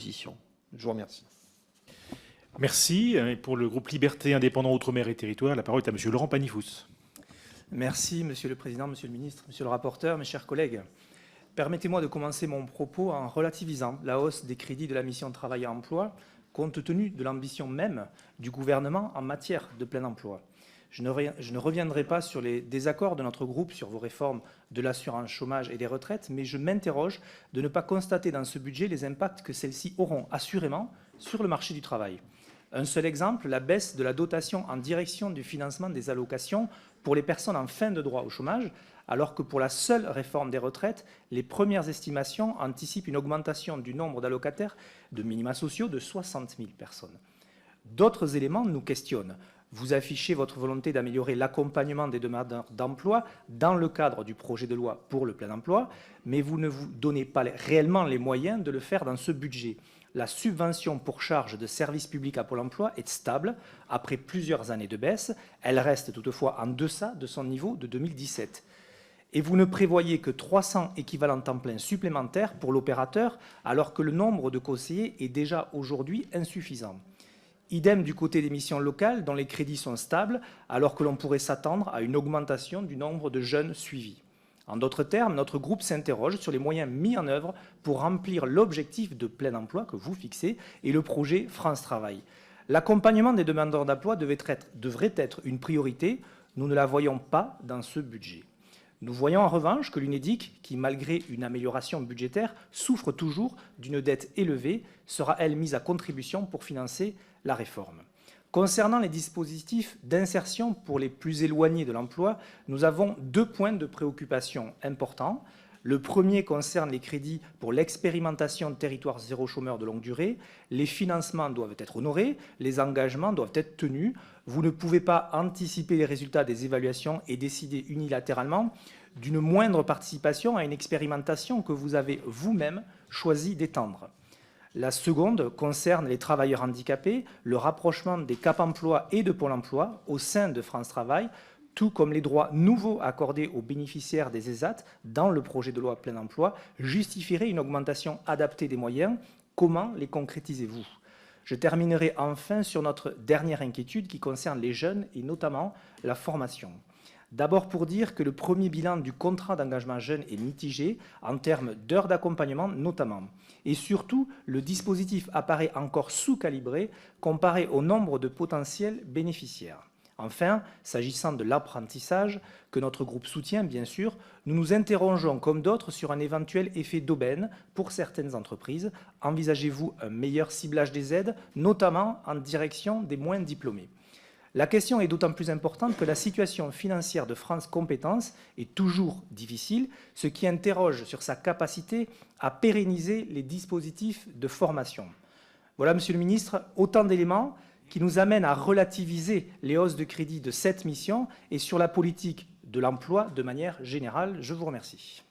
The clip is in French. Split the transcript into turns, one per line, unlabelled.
Je vous remercie.
Merci. Et pour le groupe Liberté, Indépendants, Outre-mer et Territoires, la parole est à Monsieur Laurent Panifous.
Merci, Monsieur le Président, Monsieur le Ministre, Monsieur le rapporteur, mes chers collègues. Permettez-moi de commencer mon propos en relativisant la hausse des crédits de la mission Travail et Emploi, compte tenu de l'ambition même du gouvernement en matière de plein emploi. Je ne reviendrai pas sur les désaccords de notre groupe sur vos réformes de l'assurance chômage et des retraites, mais je m'interroge de ne pas constater dans ce budget les impacts que celles-ci auront assurément sur le marché du travail. Un seul exemple, la baisse de la dotation en direction du financement des allocations pour les personnes en fin de droit au chômage, alors que pour la seule réforme des retraites, les premières estimations anticipent une augmentation du nombre d'allocataires de minima sociaux de 60 000 personnes. D'autres éléments nous questionnent. Vous affichez votre volonté d'améliorer l'accompagnement des demandeurs d'emploi dans le cadre du projet de loi pour le plein emploi, mais vous ne vous donnez pas réellement les moyens de le faire dans ce budget. La subvention pour charge de service public à Pôle emploi est stable après plusieurs années de baisse. Elle reste toutefois en deçà de son niveau de 2017. Et vous ne prévoyez que 300 équivalents temps plein supplémentaires pour l'opérateur, alors que le nombre de conseillers est déjà aujourd'hui insuffisant. Idem du côté des missions locales, dont les crédits sont stables, alors que l'on pourrait s'attendre à une augmentation du nombre de jeunes suivis. En d'autres termes, notre groupe s'interroge sur les moyens mis en œuvre pour remplir l'objectif de plein emploi que vous fixez et le projet France Travail. L'accompagnement des demandeurs d'emploi devrait être une priorité. Nous ne la voyons pas dans ce budget. Nous voyons en revanche que l'UNEDIC, qui malgré une amélioration budgétaire, souffre toujours d'une dette élevée, sera elle mise à contribution pour financer la réforme. Concernant les dispositifs d'insertion pour les plus éloignés de l'emploi, nous avons 2 points de préoccupation importants. Le premier concerne les crédits pour l'expérimentation de territoire zéro chômeur de longue durée. Les financements doivent être honorés, les engagements doivent être tenus. Vous ne pouvez pas anticiper les résultats des évaluations et décider unilatéralement d'une moindre participation à une expérimentation que vous avez vous-même choisi d'étendre. La seconde concerne les travailleurs handicapés, le rapprochement des Cap Emploi et de Pôle emploi au sein de France Travail, tout comme les droits nouveaux accordés aux bénéficiaires des ESAT dans le projet de loi plein emploi, justifierait une augmentation adaptée des moyens. Comment les concrétisez-vous ? Je terminerai enfin sur notre dernière inquiétude qui concerne les jeunes et notamment la formation. D'abord pour dire que le premier bilan du contrat d'engagement jeune est mitigé en termes d'heures d'accompagnement notamment. Et surtout, le dispositif apparaît encore sous-calibré comparé au nombre de potentiels bénéficiaires. Enfin, s'agissant de l'apprentissage, que notre groupe soutient bien sûr, nous nous interrogeons comme d'autres sur un éventuel effet d'aubaine pour certaines entreprises. Envisagez-vous un meilleur ciblage des aides, notamment en direction des moins diplômés ? La question est d'autant plus importante que la situation financière de France Compétences est toujours difficile, ce qui interroge sur sa capacité à pérenniser les dispositifs de formation. Voilà, Monsieur le Ministre, autant d'éléments qui nous amènent à relativiser les hausses de crédit de cette mission et sur la politique de l'emploi de manière générale. Je vous remercie.